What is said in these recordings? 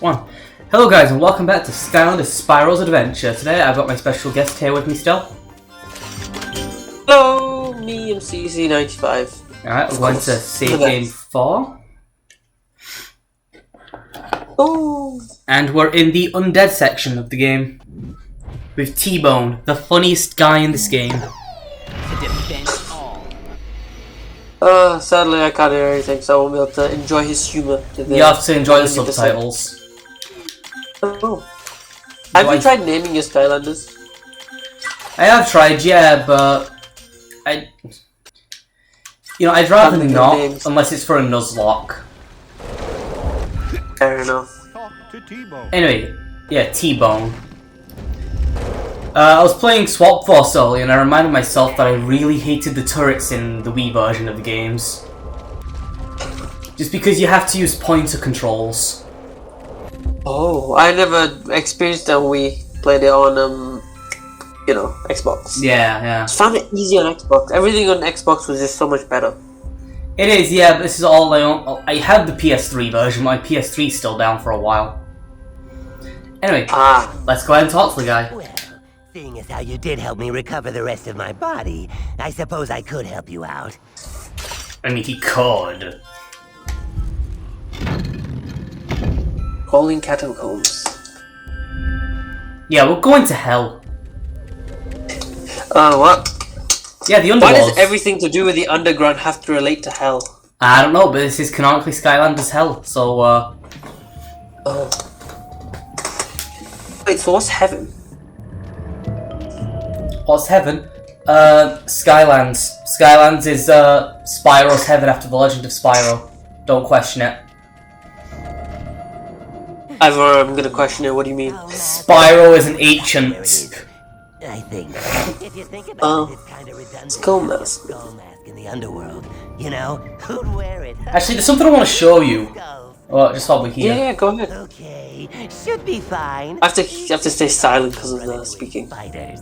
One. Hello guys and welcome back to Skylanders Spyro's Adventure. Today I've got my special guest here with me still. Hello, me MCC95. Alright, we're going to save game 4. Oh. And we're in the undead section of the game. With T-Bone, the funniest guy in this game. Sadly I can't hear anything, so I won't be able to enjoy his humor. You have to enjoy the subtitles. Oh. Have you tried naming your Skylanders? I have tried, yeah, but I'd rather not, unless it's for a Nuzlocke. Fair enough. Anyway, yeah, T-Bone. I was playing Swap Force earlier and I reminded myself that I really hated the turrets in the Wii version of the games. Just because you have to use pointer controls. Oh, I never experienced that when we played it on, Xbox. Yeah. I just found it easy on Xbox. Everything on Xbox was just so much better. It is, yeah, but this is all I own. I have the PS3 version, my PS3's still down for a while. Anyway, let's go ahead and talk to the guy. Well, seeing as how you did help me recover the rest of my body, I suppose I could help you out. I mean, he could. Rolling catacombs. Yeah, we're going to hell. What? Yeah, the underworld. Why does everything to do with the underground have to relate to hell? I don't know, but this is canonically Skylanders Hell, so, Oh. Wait, so what's heaven? What's heaven? Skylands. Skylands is, Spyro's heaven after the legend of Spyro. Don't question it. I'm gonna question it, what do you mean? Spyro is an ancient. I think. If you think about it, it's kind of redundant. Skull mask. Skull mask in the underworld. You know, who'd wear it? Actually, there's something I want to show you. Well, just while we're here. Yeah, go ahead. Okay, should be fine. I have to stay silent because of the speaking. Spiders.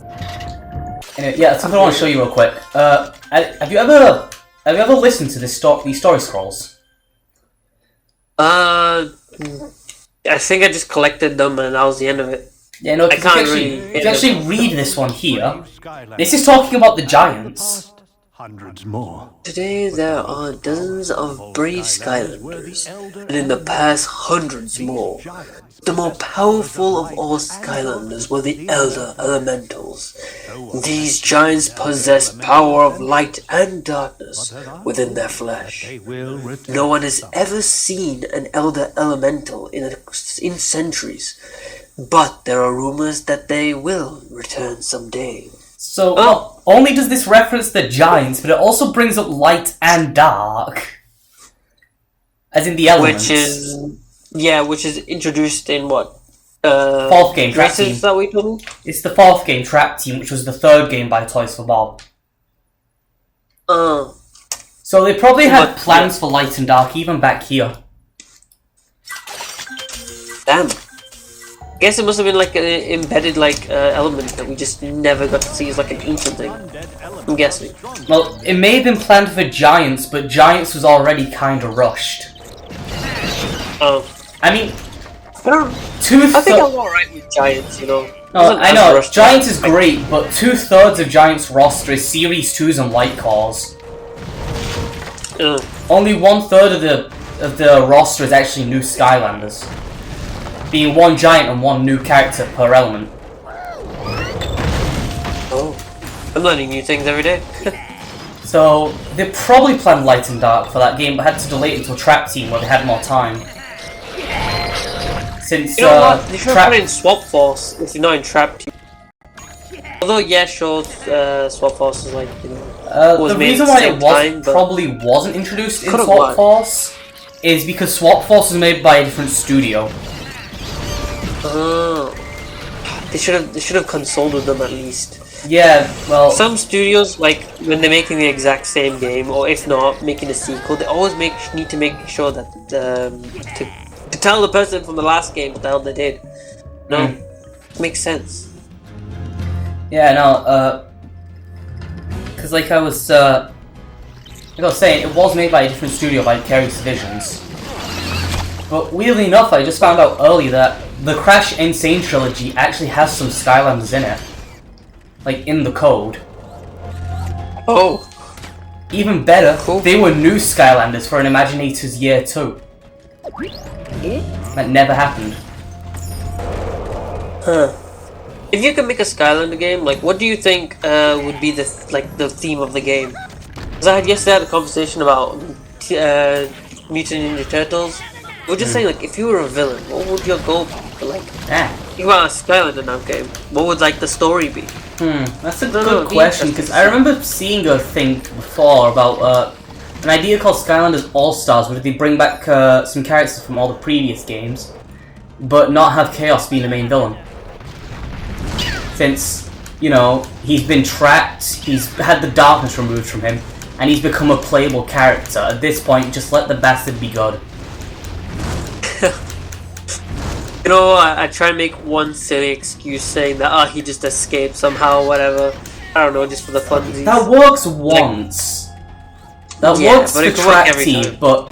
Anyway, yeah, that's something I want to show you real quick. Have you ever listened to these story scrolls? I think I just collected them and that was the end of it. Yeah, no, if you actually read this one here, this is talking about the giants. Hundreds more. Today there are dozens of brave Skylanders, and in the past hundreds more. The more powerful of all Skylanders were the Elder Elementals. These giants possess power of light and darkness within their flesh. No one has ever seen an Elder Elemental in centuries, but there are rumors that they will return someday. So, not only does this reference the giants, but it also brings up light and dark. As in the elements. Which is introduced in what? Fourth game, Trap Team. Is that what you told me? It's the fourth game, Trap Team, which was the third game by Toys for Bob. So they probably had plans for light and dark even back here. Damn. I guess it must have been like an embedded element that we just never got to see as like an ancient thing. I'm guessing. Well, it may have been planned for Giants, but Giants was already kinda rushed. Oh. I mean, I think I'm alright with Giants, you know. No, I know, Giants is great, but 2/3 of Giants' roster is Series 2s and Light Cores. Only 1/3 of the roster is actually new Skylanders. Being one giant and one new character per element. Oh, I'm learning new things every day. So, they probably planned Light and Dark for that game, but had to delay it until Trap Team where they had more time. Since, you know what? They should have put in Swap Force if you're not in Trap Team. Although, yeah, sure, Swap Force is like, the reason why it probably wasn't introduced in Swap Force is because Swap Force was made by a different studio. They should have consulted them at least. Yeah, well, some studios, like when they're making the exact same game, or if not making a sequel, they always need to make sure that to tell the person from the last game what the hell they did. No, makes sense. Yeah, no, because like I was saying, it was made by a different studio by Vicarious Visions. But weirdly enough, I just found out earlier that the Crash Insane trilogy actually has some Skylanders in it. Like, in the code. Oh. Even better, Cool. they were new Skylanders for an Imaginator's Year 2. That never happened. Huh. If you could make a Skylander game, like, what do you think would be the theme of the game? Because I had a conversation about Mutant Ninja Turtles. We were just saying, like, if you were a villain, what would your goal be? Like, you are a Skylander now game. What would like the story be? That's a good question, because I remember seeing a thing before about an idea called Skylanders All-Stars, where they bring back some characters from all the previous games, but not have Chaos being the main villain. Since, you know, he's been trapped, he's had the darkness removed from him, and he's become a playable character. At this point, just let the bastard be good. You know, I try and make one silly excuse saying that, he just escaped somehow, whatever. I don't know, just for the funsies. That works once. That works for Tracty, but...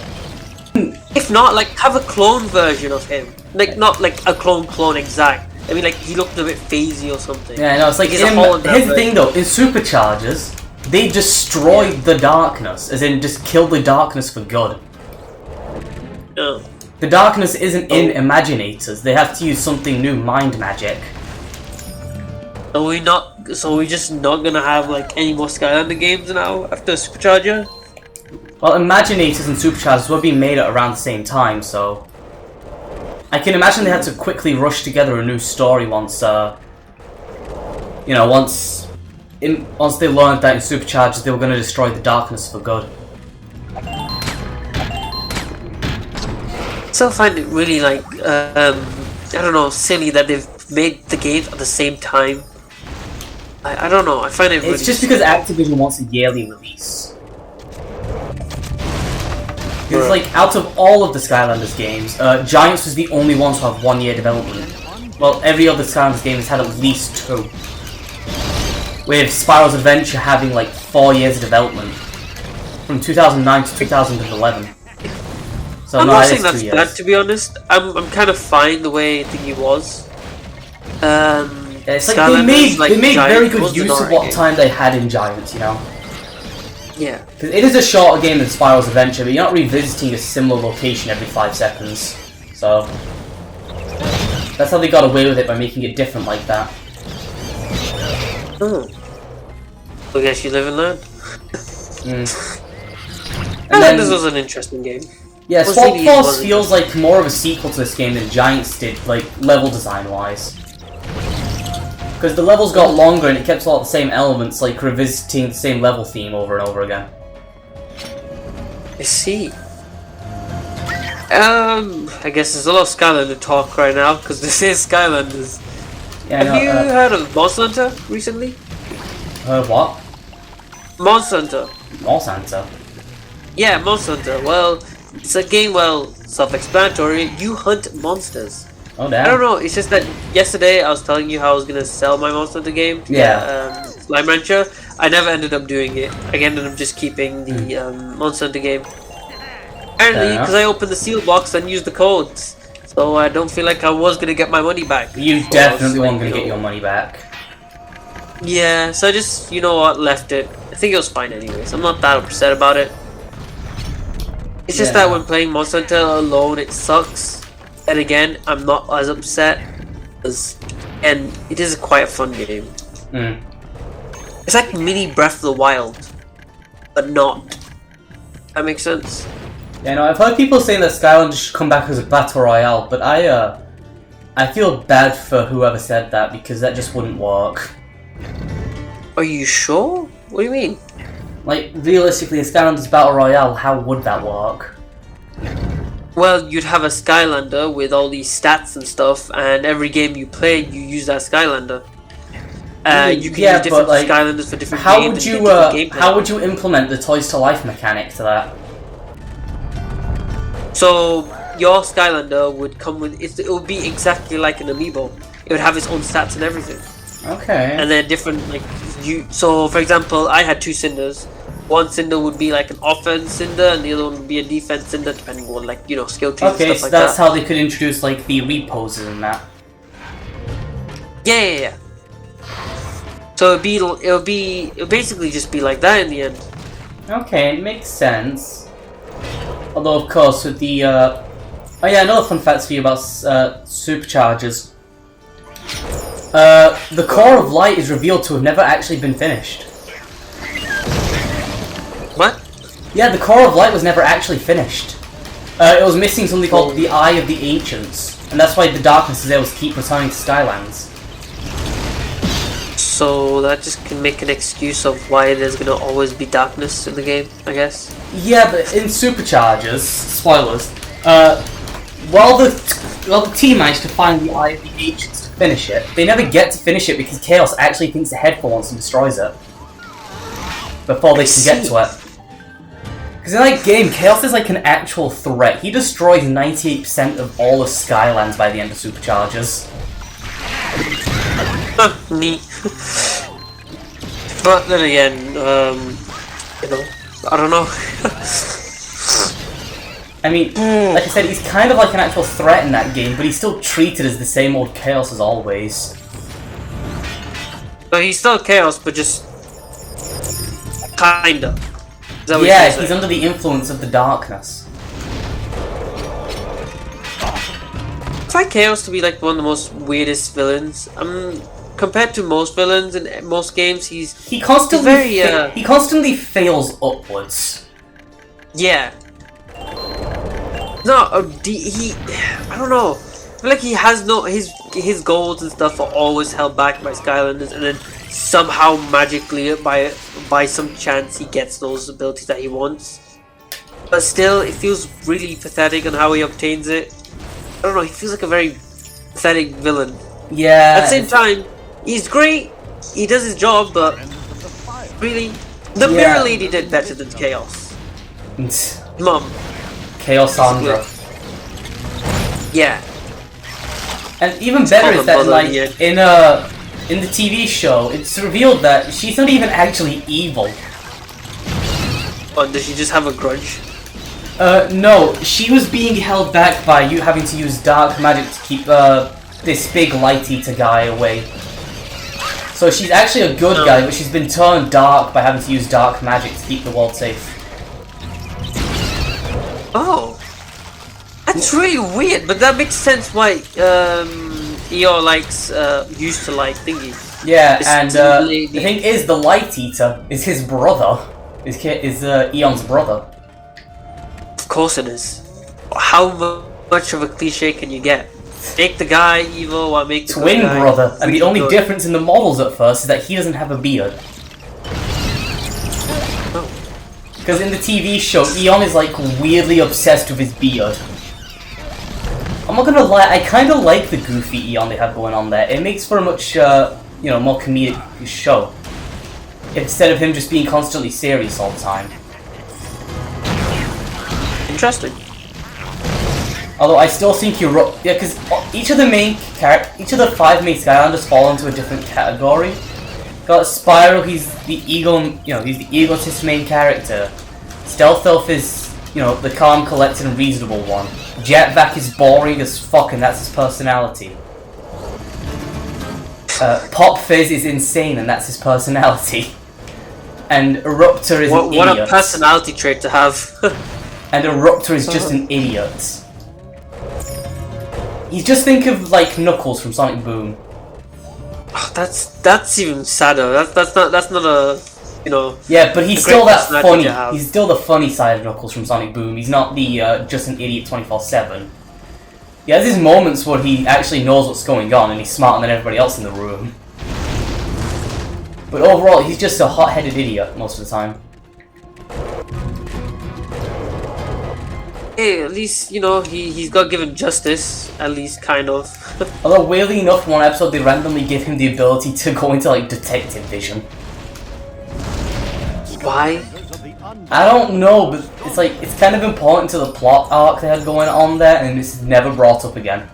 If not, like, have a clone version of him. Like, not like a clone exact. I mean, like, he looked a bit phasey or something. Yeah, no, it's like, here's the thing though, in Superchargers, they destroyed the darkness, as in just killed the darkness for good. Oh. The darkness isn't in Imaginators, they have to use something new, mind magic. So we're just not gonna have like any more Skylander games now after Supercharger? Well, Imaginators and Superchargers were being made at around the same time, so... I can imagine they had to quickly rush together a new story once, you know, once they learned that in Superchargers they were gonna destroy the darkness for good. I still find it really like, I don't know, silly that they've made the games at the same time. I don't know, I find it really... It's just because Activision wants a yearly release. Because, like, out of all of the Skylanders games, Giants was the only one to have 1 year development. Well, every other Skylanders game has had at least 2. With Spyro's Adventure having, like, 4 years of development. From 2009 to 2011. So I'm no, not it saying is that's 2 bad, years. to be honest. I'm kind of fine the way it was. Yeah, it's like Skylanders, they made Giants very good was the use of Nora what game. time they had in Giants, you know? Yeah. Because it is a shorter game than Spyro's Adventure, but you're not revisiting a similar location every 5 seconds. So... that's how they got away with it, by making it different like that. Oh. I guess you live and learn. And then, this was an interesting game. yeah, Well, Swap CDs Force wasn't feels like more of a sequel to this game than Giants did, like, level design-wise. Because the levels got longer and it kept all the same elements, like revisiting the same level theme over and over again. I see. I guess there's a lot of Skylander talk right now, because this is Skylanders. Yeah, Have you heard of Monster Hunter recently? What? Monster Hunter. Monster Hunter? Yeah, Monster Hunter. Well, it's a game, self-explanatory. You hunt monsters. Oh, damn. I don't know, it's just that yesterday I was telling you how I was gonna sell my Monster Hunter game to get, Slime Rancher. I never ended up doing it. I ended up just keeping the Monster Hunter game. Apparently, because I opened the seal box and used the codes. So I don't feel like I was gonna get my money back. You definitely weren't going to get your money back. Yeah, so I just, you know what, left it. I think it was fine anyways. I'm not that upset about it. It's just that when playing Monster Hunter alone, it sucks. And again, I'm not as upset, and it is quite a fun game. It's like mini Breath of the Wild, but not. That makes sense? Yeah, no, I've heard people saying that Skylanders should come back as a battle royale, but I feel bad for whoever said that, because that just wouldn't work. Are you sure? What do you mean? Like, realistically, a Skylanders battle royale, how would that work? Well, you'd have a Skylander with all these stats and stuff, and every game you play, you use that Skylander. You can use different Skylanders for different games. How would you implement the Toys to Life mechanic to that? So your Skylander would come with it would be exactly like an amiibo. It would have its own stats and everything. Okay. And then different So for example, I had 2 Cinders. one cinder would be like an offense cinder, and the other one would be a defense cinder, depending on like skill trees Okay, and stuff so like that's that. how they could introduce like the reposes and that. Yeah. So it'll basically just be like that in the end. Okay, it makes sense. Although, of course, with the oh yeah, another fun fact for you about superchargers. The core of light is revealed to have never actually been finished. What? Yeah, the core of light was never actually finished. It was missing something called the Eye of the Ancients, and that's why the darkness is able to keep returning to Skylands. So that just can make an excuse of why there's gonna always be darkness in the game, I guess. Yeah, but in Superchargers, spoilers, while the team managed to find the Eye of the Ancients to finish it, they never get to finish it because Chaos actually thinks ahead for once and destroys it before they can get to it. Because in that game, Chaos is like an actual threat. He destroys 98% of all of Skylands by the end of Superchargers. Neat. But then again, I don't know. I mean, like I said, he's kind of like an actual threat in that game, but he's still treated as the same old Chaos as always. But he's still Chaos, but just kinda. Is that what Yeah, you're he's saying? under the influence of the darkness. I find Chaos to be like one of the most weirdest villains. Compared to most villains in most games, He constantly very, he constantly fails upwards. yeah. No, I don't know. I feel like he has no his goals and stuff are always held back by Skylanders, and then somehow magically by some chance he gets those abilities that he wants. But still, it feels really pathetic on how he obtains it. I don't know. He feels like a very pathetic villain. Yeah. At the same time, he's great. He does his job, but really, the Mirror Lady did better than Chaos. Mom. Chaos Sandra. Yeah. And even better is that mother, like yeah. in the TV show, it's revealed that she's not even actually evil. Or does she just have a grudge? No, she was being held back by you having to use dark magic to keep this big light eater guy away. So she's actually a good guy, but she's been turned dark by having to use dark magic to keep the world safe. Oh, that's really weird, but that makes sense why Eeyore likes used to like thingy. Yeah, It's and the the thing is, the light eater is his brother. Is Eon's brother. Of course it is. How much of a cliche can you get? Make the guy evil while make the good Twin guy brother, and the really only good. difference in the models at first is that he doesn't have a beard. Because in the TV show, Eon is like weirdly obsessed with his beard. I'm not gonna lie, I kind of like the goofy Eon they have going on there. It makes for a much, more comedic show. Instead of him just being constantly serious all the time. Interesting. Although I still think because each of the 5 main Skylanders fall into a different category. Got Spyro, he's the egotist main character. Stealth Elf is, the calm, collected, and reasonable one. Jetvac is boring as fuck, and that's his personality. Pop Fizz is insane, and that's his personality. And Eruptor is an idiot. What a personality trait to have. And Eruptor is just an idiot. You just think of like Knuckles from Sonic Boom. Oh, that's even sadder. That's not a Yeah, but he's a still great that personality funny. to have. He's still the funny side of Knuckles from Sonic Boom. He's not the just an idiot 24/7. He has his moments where he actually knows what's going on and he's smarter than everybody else in the room. But overall, he's just a hot-headed idiot most of the time. Hey, at least he's got given justice. At least kind of. Although weirdly enough, one episode they randomly give him the ability to go into like detective vision. Why? I don't know, but it's kind of important to the plot arc they had going on there, and this is never brought up again.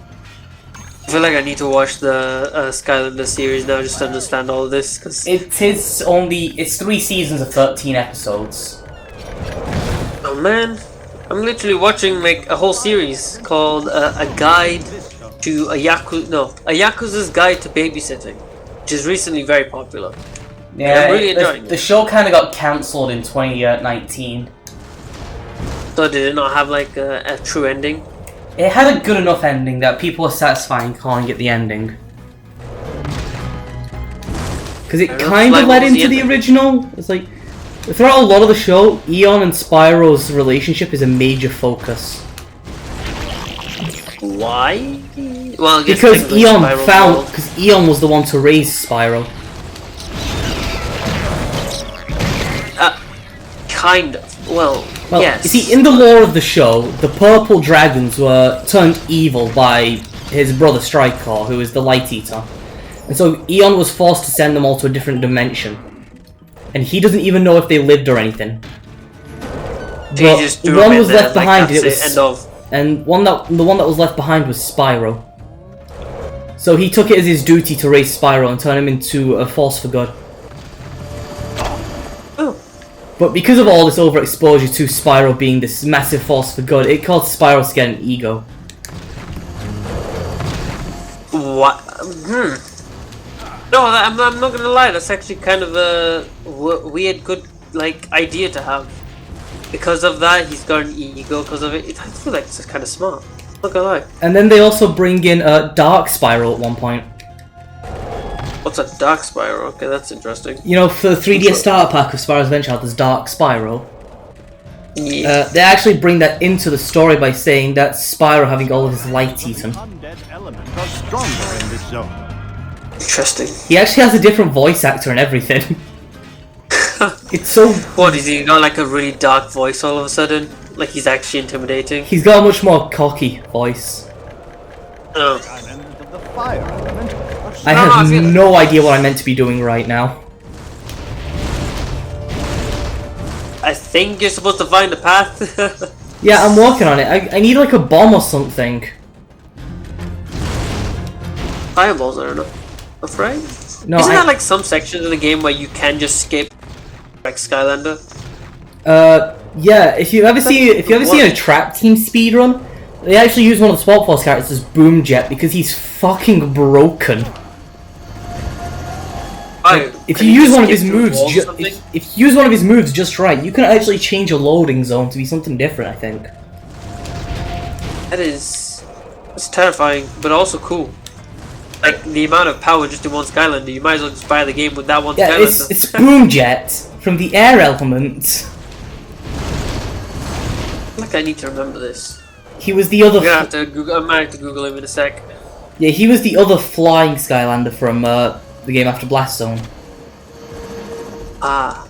I feel like I need to watch the Skylanders series now just to understand all of this. Cause It's 3 seasons of 13 episodes. oh man, I'm literally watching like a whole series called A Guide to a Yakuza's Guide to Babysitting, which is recently very popular. Yeah, I'm really enjoying the it. show kind of got cancelled in 2019. So did it not have like a true ending? It had a good enough ending that people are satisfied in calling it the ending. Because it kind of led into the original. It's like, throughout a lot of the show, Eon and Spyro's relationship is a major focus. Why? Well, I guess Because Spyro Eon was the one to raise Spyro. Kind of. Well, yes. You see, in the lore of the show, the purple dragons were turned evil by his brother Strykor, who is the Light Eater. And so Eon was forced to send them all to a different dimension. And he doesn't even know if they lived or anything. But one was left behind, and the one that was left behind was Spyro. So he took it as his duty to raise Spyro and turn him into a force for good. But because of all this overexposure to Spyro being this massive force for good, it caused Spyro to get an ego. What? No, I'm not gonna lie. That's actually kind of a weird, good like idea to have. Because of that, he's got an ego. Because of it, I feel like it's kind of smart. Not gonna lie. And then they also bring in Dark Spyro at one point. What's a Dark Spyro? Okay, that's interesting. You know, for the 3DS starter pack of Spyro's Adventure, there's Dark Spyro. Yeah. They actually bring that into the story by saying that Spyro having all of his light eaten. Interesting. He actually has a different voice actor and everything. It's so... What, is he got like a really dark voice all of a sudden? Like he's actually intimidating? He's got a much more cocky voice. Oh. I have no idea what I'm meant to be doing right now. I think you're supposed to find the path. Yeah, I'm working on it. I need like a bomb or something. Fireballs are enough, right? No, Isn't that like some sections of the game where you can just skip, like Skylander? Yeah. If you ever see a Trap Team speedrun, they actually use one of the Swap Force characters as Boomjet because he's fucking broken. If you use one of his moves, if you use one of his moves just right, you can actually change a loading zone to be something different. I think. That's terrifying, but also cool. Like the amount of power just in one Skylander, you might as well just buy the game with that one Skylander. It's Boomjet from the air element. Like I need to remember this. He was the other. I might have to Google him in a sec. Yeah, he was the other flying Skylander from the game after Blast Zone. Ah.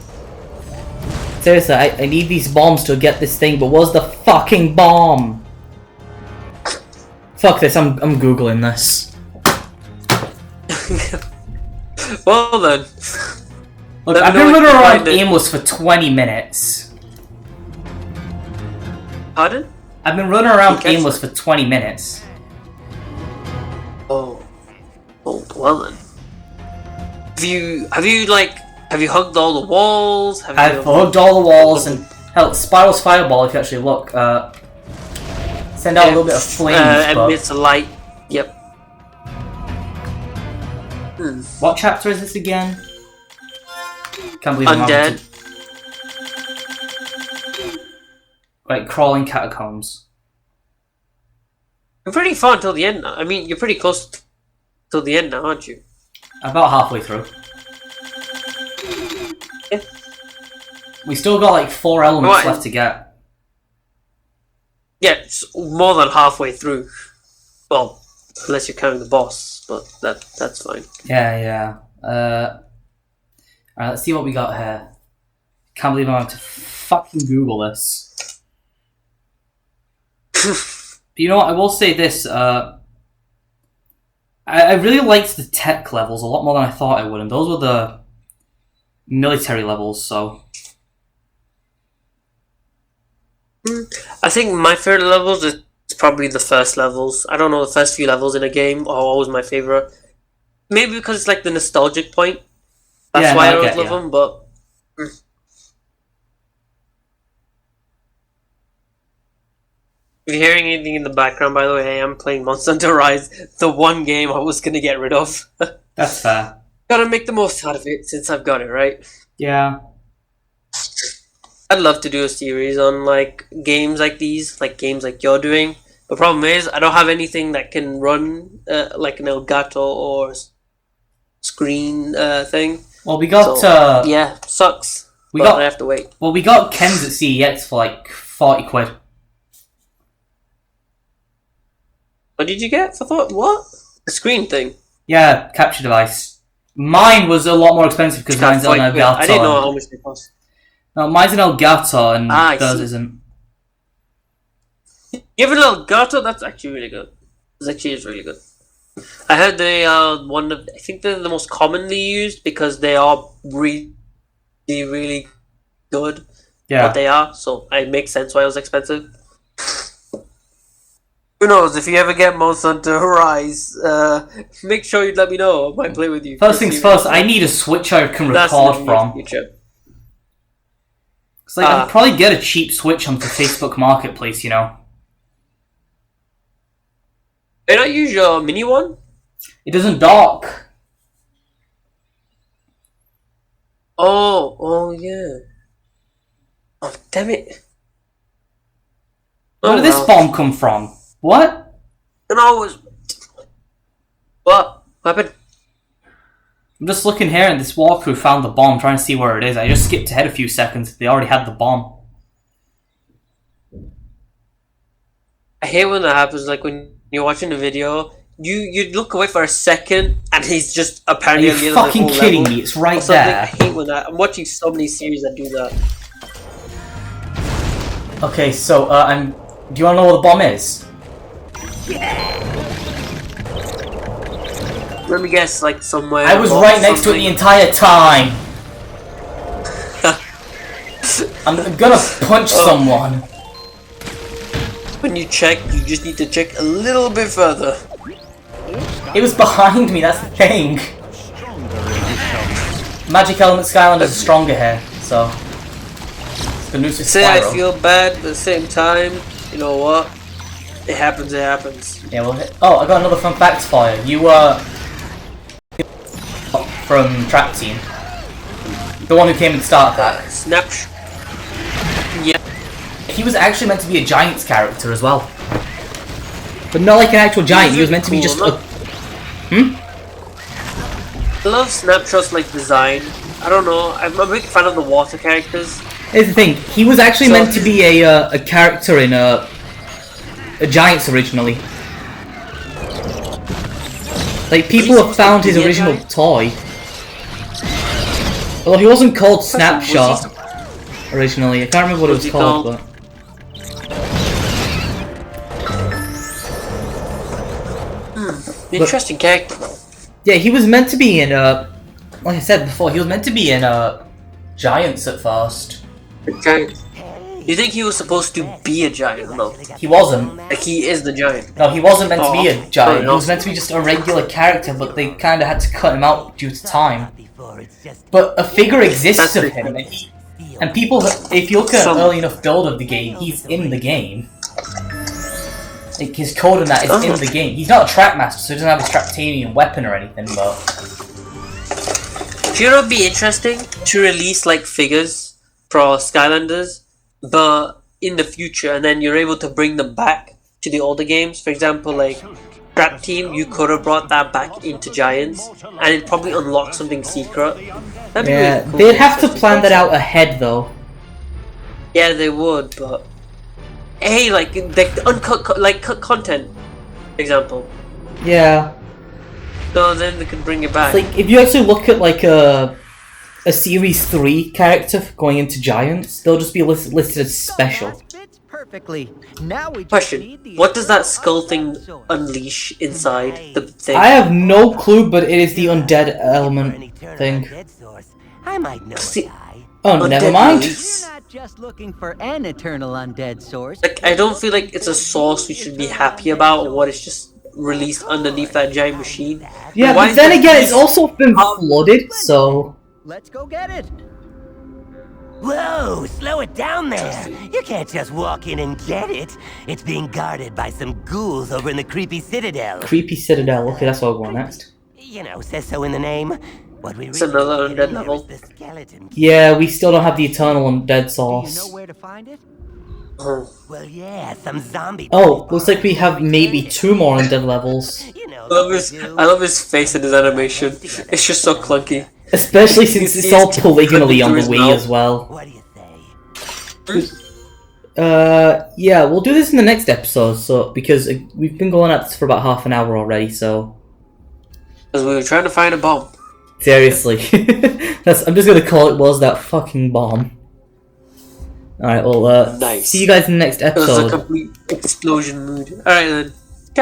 Seriously, I need these bombs to get this thing, but what's the fucking bomb? Fuck this, I'm googling this. Well then. Look, I've been running around aimless for 20 minutes. Pardon? I've been running around aimless for 20 minutes. Oh. Oh, well then. Have you hugged all the walls? I've hugged all the walls and hell, Spyro's fireball. If you actually look, send out a little bit of flames. Emits a light. Yep. What chapter is this again? Can't believe I'm Undead. Right, crawling catacombs. You're pretty far until the end now. I mean, you're pretty close till the end now, aren't you? About halfway through. Yeah. We still got like 4 elements left to get. Yeah, it's more than halfway through. Well, unless you're counting the boss, but that's fine. Yeah. Alright, let's see what we got here. Can't believe I'm going to fucking Google this. But you know what, I will say this, I really liked the tech levels a lot more than I thought I would, and those were the military levels, so... I think my favorite levels is probably the first levels. I don't know, the first few levels in a game are always my favorite. Maybe because it's like the nostalgic point. That's why I always love them, but... If you're hearing anything in the background, by the way, I am playing Monster Hunter Rise, the one game I was gonna get rid of. That's fair. Gotta make the most out of it since I've got it, right? Yeah. I'd love to do a series on like games like these, like games like you're doing. The problem is, I don't have anything that can run like an Elgato or screen thing. Well, we got so, yeah, sucks. I have to wait. Well, we got Ken's at CEX for like 40 quid. What did you get for what? The screen thing? Yeah, capture device. Mine was a lot more expensive because mine's on Elgato. I didn't know how much they cost. No, mine's an Elgato and theirs isn't. You have an Elgato? That's actually really good. This actually is really good. I heard they are I think they're the most commonly used because they are really, really good. Yeah. What they are, so it makes sense why it was expensive. Who knows, if you ever get Monster Hunter Rise, make sure you let me know. I might play with you. First things first, I need a Switch I can record from. Because like, I'd probably get a cheap Switch onto Facebook Marketplace, you know. Why not use your mini one? It doesn't dock. Oh yeah. Oh, damn it. Where did this bomb come from? What? What happened? I'm just looking here and this walkthrough found the bomb, trying to see where it is. I just skipped ahead a few seconds. They already had the bomb. I hate when that happens, like when you're watching a video, you look away for a second and he's just apparently Are you fucking kidding me? It's right there. I hate when that. I'm watching so many series that do that. Okay, so do you want to know where the bomb is? Let me guess, like somewhere. I was right next to it the entire time. I'm gonna punch someone. When you check, you just need to check a little bit further. It was behind me, that's the thing. Magic Element Skylanders is stronger here, so... The news is I feel bad, but at the same time, you know what? It happens, it happens. Yeah, well... Oh, I got another fun fact for you. You were... from Trap Team. The one who came and started that. Snapshot. Yeah. He was actually meant to be a Giants character as well. But not like an actual giant, he was meant to be just a... I love Snapshot's like design. I don't know, I'm a big fan of the water characters. Here's the thing, he was actually meant to be a character in a Giants originally. Like, people have found his original toy. Although he wasn't called Snapshot originally, I can't remember what it was called, but... Interesting character. Yeah, he was meant to be in like I said before, he was meant to be in Giants at first. Giant. You think he was supposed to be a giant? No. He wasn't. Like he is the giant. No, he wasn't meant to be a giant. He was meant to be just a regular character, but they kind of had to cut him out due to time. But a figure exists of him, and people, if you look at an early enough build of the game, he's in the game. Like, his code and that is in the game. He's not a Trackmaster, so he doesn't have his Tractanian weapon or anything, but... Do you know it would be interesting to release, like, figures for Skylanders, but in the future, and then you're able to bring them back to the older games? For example, like, Trap Team, you could have brought that back into Giants, and it'd probably unlock something secret. That'd be really cool. They'd have to plan that out ahead, though. Yeah, they would, but... Hey, like uncut, like cut content, for example. Yeah. So then they could bring it back. It's like if you actually look at like a Series 3 character going into Giants, they'll just be listed as special. Perfectly. Now we Question: what does that skull thing unleash inside the thing? I have no clue, but it is the undead element thing. I might know. See, oh, never mind. just looking for an eternal undead source. Like, I don't feel like it's a source we should be happy about, or what is just released underneath that giant machine. Yeah, Why but then is again, it- it's also been flooded, so... Let's go get it. Whoa, slow it down there. You can't just walk in and get it. It's being guarded by some ghouls over in the creepy citadel. Creepy Citadel, okay, that's what I'll go next. You know, says so in the name. What we It's another really undead need level. is the skeleton. Yeah, we still don't have the Eternal Undead Do you know source. where to find it? Well, yeah, some zombie. Oh, looks like we have maybe 2 more undead levels. You know, I love his face and his animation. It's just so clunky. Especially since it's all polygonally on the his Wii mouth. as well. What do you say? Yeah, we'll do this in the next episode, so because we've been going at this for about half an hour already, so... Because we were trying to find a bomb. Seriously. I'm just gonna call it was that fucking bomb. Alright, well, Nice. see you guys in the next It was a episode. complete explosion mood. Alright then.